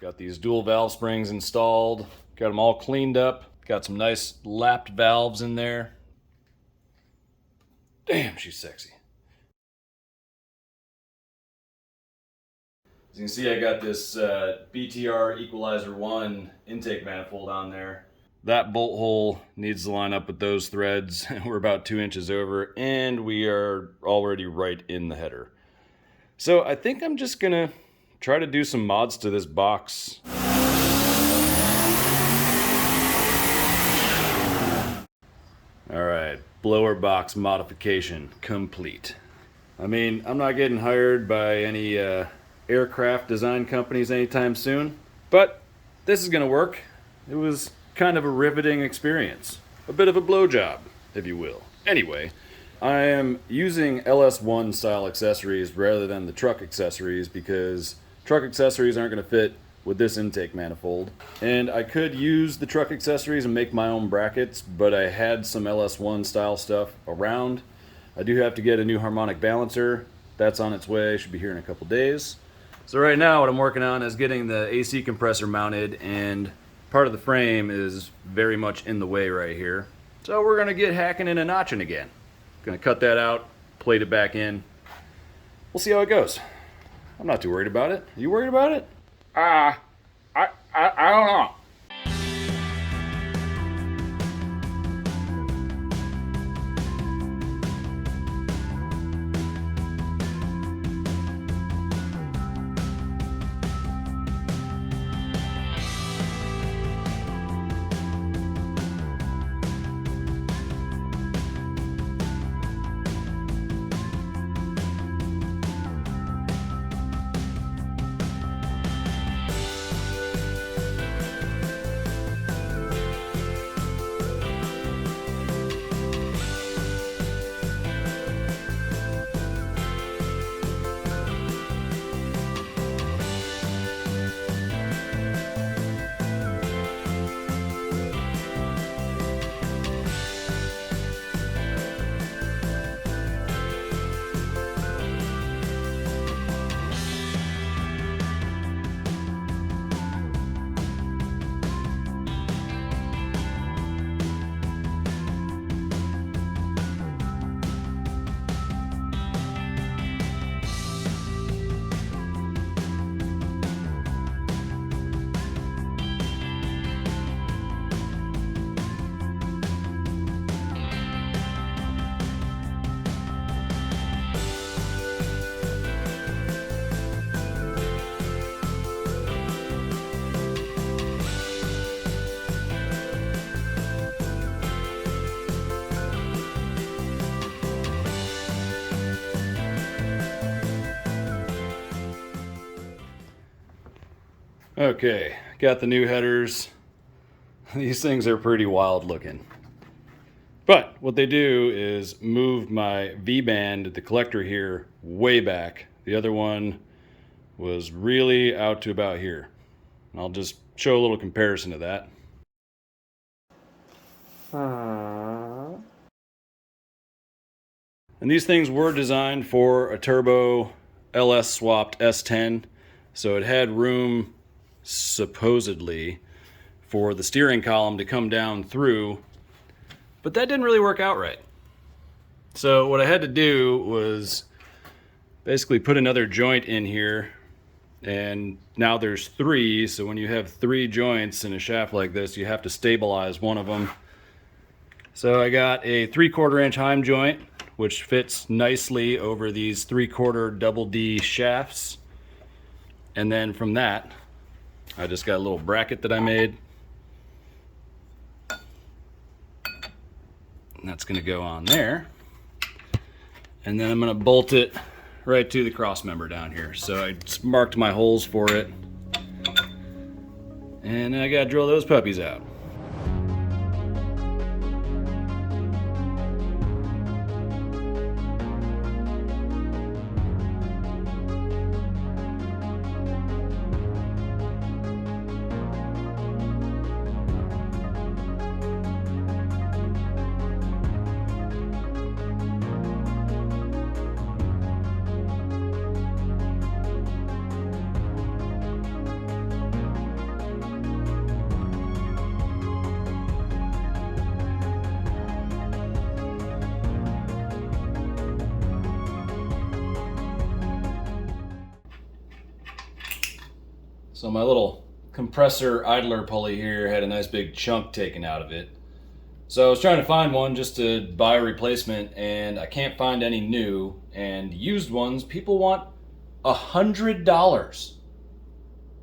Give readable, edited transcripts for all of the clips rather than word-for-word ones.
Got these dual valve springs installed, got them all cleaned up, got some nice lapped valves in there. Damn, she's sexy. As you can see, I got this BTR Equalizer 1 intake manifold on there. That bolt hole needs to line up with those threads. We're about 2 inches over, and we are already right in the header. So I think I'm just gonna try to do some mods to this box. All right, blower box modification complete. I mean, I'm not getting hired by any aircraft design companies anytime soon, but this is gonna work. It was kind of a riveting experience. A bit of a blowjob, if you will. Anyway, I am using LS1 style accessories rather than the truck accessories because truck accessories aren't going to fit with this intake manifold. And I could use the truck accessories and make my own brackets, but I had some LS1 style stuff around. I do have to get a new harmonic balancer. That's on its way, should be here in a couple days. So right now what I'm working on is getting the AC compressor mounted, and part of the frame is very much in the way right here. So we're going to get hacking in and notching again. Gonna cut that out, plate it back in. We'll see how it goes. I'm not too worried about it. Are you worried about it? I don't know. Okay, got the new headers. These things are pretty wild looking. But what they do is move my V-band, the collector here, way back. The other one was really out to about here. I'll just show a little comparison to that. And these things were designed for a turbo LS swapped S10, so it had room supposedly for the steering column to come down through, but that didn't really work out right. So what I had to do was basically put another joint in here, and now there's 3, so when you have 3 joints in a shaft like this, you have to stabilize one of them. So I got a 3/4 inch heim joint, which fits nicely over these 3/4 double D shafts, and then from that I just got a little bracket that I made, and that's going to go on there, and then I'm going to bolt it right to the cross member down here. So I just marked my holes for it, and then I got to drill those puppies out. So my little compressor idler pulley here had a nice big chunk taken out of it. So I was trying to find one just to buy a replacement, and I can't find any new. And used ones, people want $100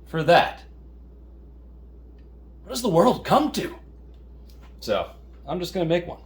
for that. What does the world come to? So I'm just gonna make one.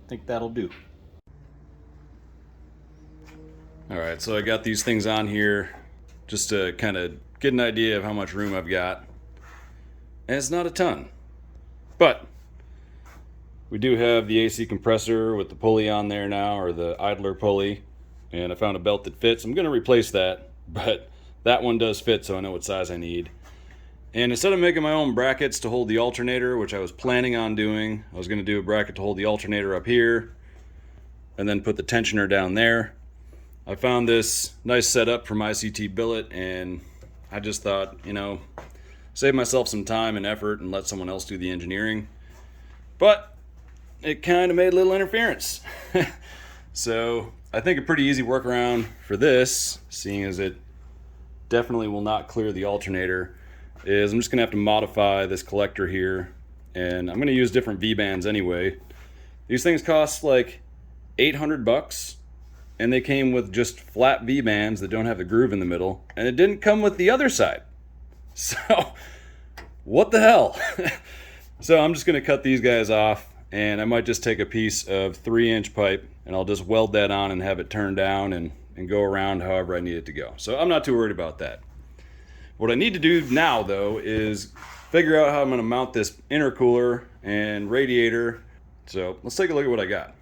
I think that'll do. Alright, so I got these things on here just to kind of get an idea of how much room I've got. And it's not a ton. But we do have the AC compressor with the pulley on there now, or the idler pulley. And I found a belt that fits. I'm going to replace that, but that one does fit, so I know what size I need. And instead of making my own brackets to hold the alternator, which I was planning on doing, I was going to do a bracket to hold the alternator up here and then put the tensioner down there. I found this nice setup from ICT Billet, and I just thought, you know, save myself some time and effort and let someone else do the engineering. But it kind of made a little interference. So I think a pretty easy workaround for this, seeing as it definitely will not clear the alternator, is I'm just gonna have to modify this collector here, and I'm gonna use different V-bands anyway. These things cost like $800, and they came with just flat V-bands that don't have the groove in the middle, and it didn't come with the other side. So what the hell? So I'm just gonna cut these guys off, and I might just take a piece of 3-inch pipe and I'll just weld that on and have it turned down and go around however I need it to go. So I'm not too worried about that. What I need to do now, though, is figure out how I'm going to mount this intercooler and radiator. So let's take a look at what I got.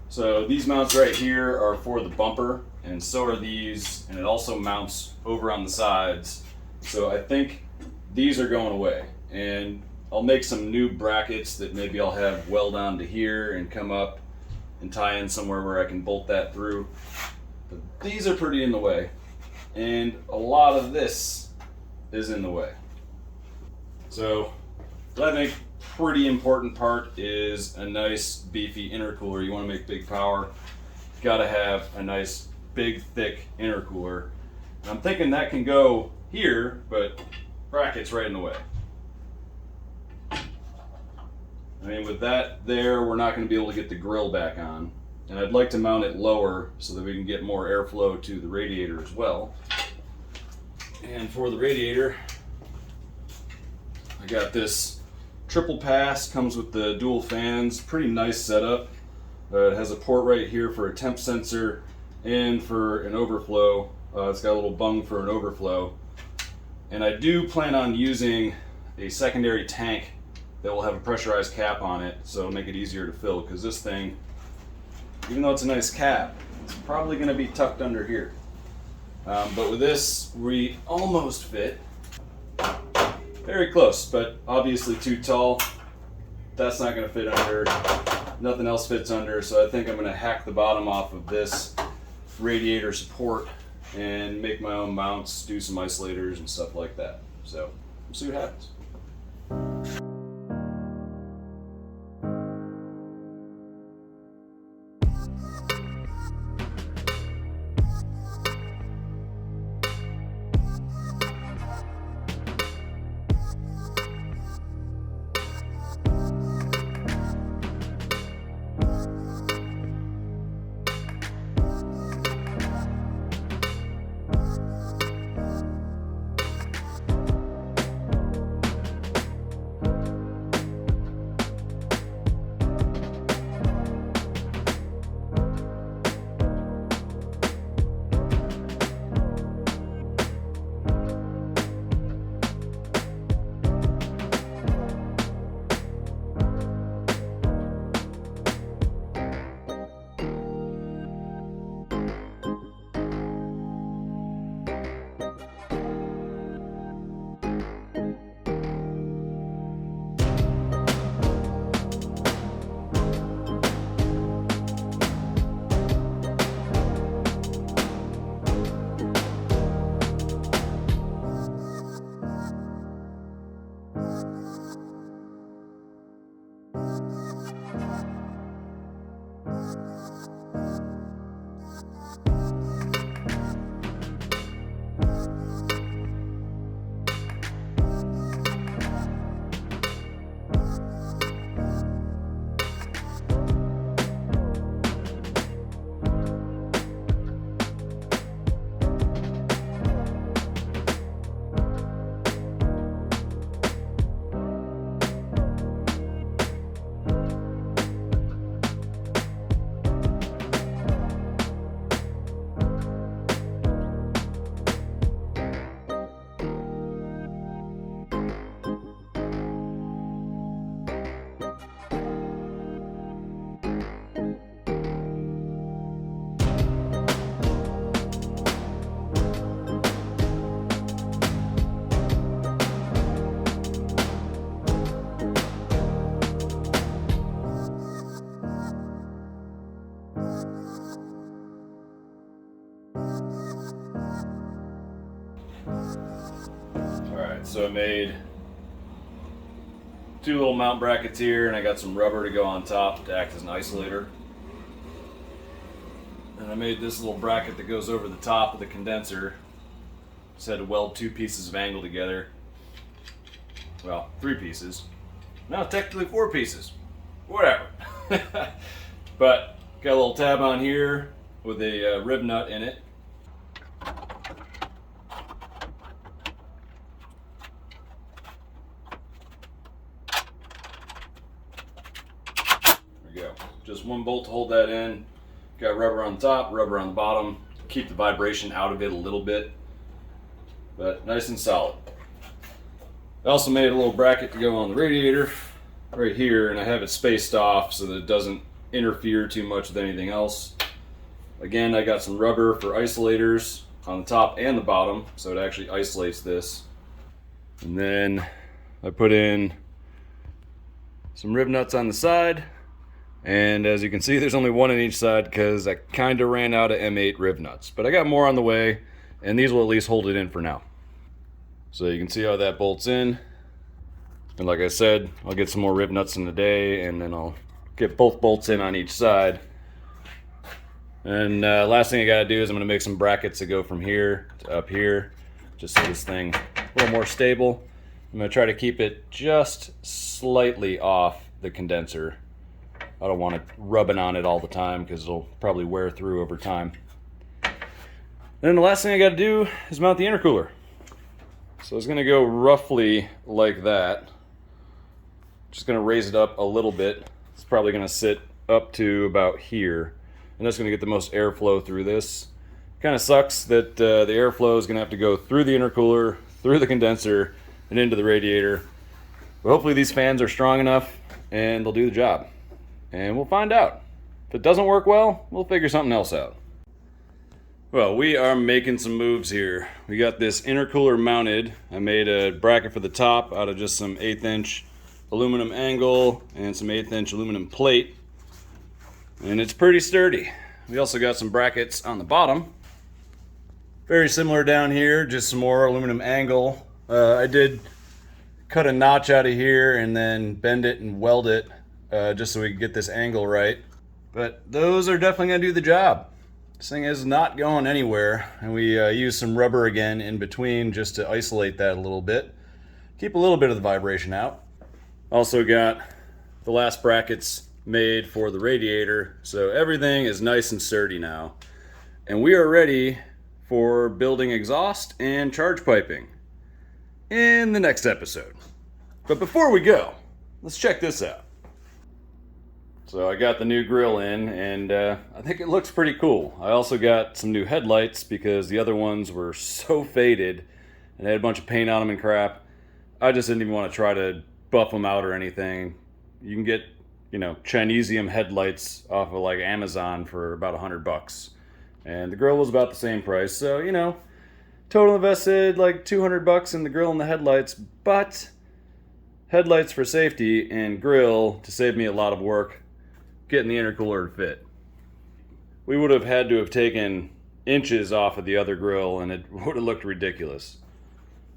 So these mounts right here are for the bumper, and so are these, and it also mounts over on the sides. So I think these are going away, and I'll make some new brackets that maybe I'll have weld onto here and come up and tie in somewhere where I can bolt that through. But these are pretty in the way, and a lot of this is in the way. So what I think pretty important part is a nice beefy intercooler. You want to make big power, you got to have a nice big thick intercooler. And I'm thinking that can go here, but bracket's right in the way. I mean, with that there, we're not going to be able to get the grill back on. And I'd like to mount it lower so that we can get more airflow to the radiator as well. And for the radiator, I got this triple pass, comes with the dual fans, pretty nice setup. It has a port right here for a temp sensor and for an overflow. It's got a little bung for an overflow. And I do plan on using a secondary tank that will have a pressurized cap on it, so it'll make it easier to fill, because this thing, even though it's a nice cap, it's probably going to be tucked under here. But with this, we almost fit. Very close, but obviously too tall. That's not going to fit under. Nothing else fits under, so I think I'm going to hack the bottom off of this radiator support and make my own mounts, do some isolators and stuff like that. So we'll see what happens. Alright, so I made two little mount brackets here, and I got some rubber to go on top to act as an isolator. And I made this little bracket that goes over the top of the condenser. Just had to weld two pieces of angle together. Well, three pieces. No, technically four pieces. Whatever. But got a little tab on here with a rib nut in it. There we go. Just one bolt to hold that in. Got rubber on top, rubber on the bottom. Keep the vibration out of it a little bit, but nice and solid. I also made a little bracket to go on the radiator right here, and I have it spaced off so that it doesn't interfere too much with anything else. Again, I got some rubber for isolators on the top and the bottom, so it actually isolates this. And then I put in some rib nuts on the side, and as you can see, there's only one on each side because I kind of ran out of M8 rib nuts, but I got more on the way, and these will at least hold it in for now. So you can see how that bolts in. And like I said, I'll get some more rib nuts in the day, and then I'll get both bolts in on each side. And last thing I gotta do is I'm gonna make some brackets that go from here to up here, just so this thing a little more stable. I'm gonna try to keep it just slightly off the condenser. I don't want it rubbing on it all the time because it'll probably wear through over time. Then the last thing I gotta do is mount the intercooler. So it's gonna go roughly like that. Just gonna raise it up a little bit. It's probably gonna sit up to about here. And that's gonna get the most airflow through this. Kind of sucks that the airflow is gonna have to go through the intercooler, through the condenser, and into the radiator. But hopefully these fans are strong enough and they'll do the job. And we'll find out. If it doesn't work well, we'll figure something else out. Well, we are making some moves here. We got this intercooler mounted. I made a bracket for the top out of just some 1/8 inch aluminum angle and some 1/8 inch aluminum plate. And it's pretty sturdy. We also got some brackets on the bottom. Very similar down here, just some more aluminum angle. I did cut a notch out of here and then bend it and weld it just so we could get this angle right. But those are definitely gonna do the job. This thing is not going anywhere, and we used some rubber again in between just to isolate that a little bit. Keep a little bit of the vibration out. Also got the last brackets made for the radiator, so everything is nice and sturdy now. And we are ready for building exhaust and charge piping in the next episode. But before we go, let's check this out. So I got the new grill in, and I think it looks pretty cool. I also got some new headlights because the other ones were so faded and they had a bunch of paint on them and crap. I just didn't even want to try to buff them out or anything. You can get, Chinesium headlights off of like Amazon for about $100. And the grill was about the same price. So, total invested like $200 in the grill and the headlights, but headlights for safety and grill to save me a lot of work getting the intercooler to fit. We would have had to have taken inches off of the other grill and it would have looked ridiculous.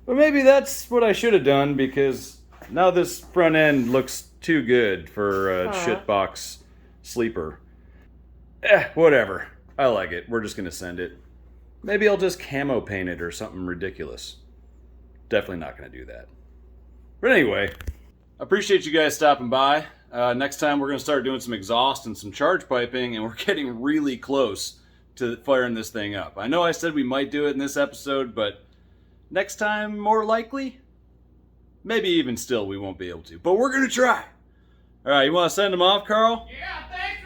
But maybe that's what I should have done, because now this front end looks too good for a shitbox sleeper. Whatever. I like it. We're just gonna send it. Maybe I'll just camo paint it or something ridiculous. Definitely not gonna do that. But anyway, I appreciate you guys stopping by. Next time we're gonna start doing some exhaust and some charge piping, and we're getting really close to firing this thing up. I know I said we might do it in this episode, but next time, more likely, maybe even still we won't be able to. But we're gonna try. All right, you want to send them off, Carl? Yeah, thanks.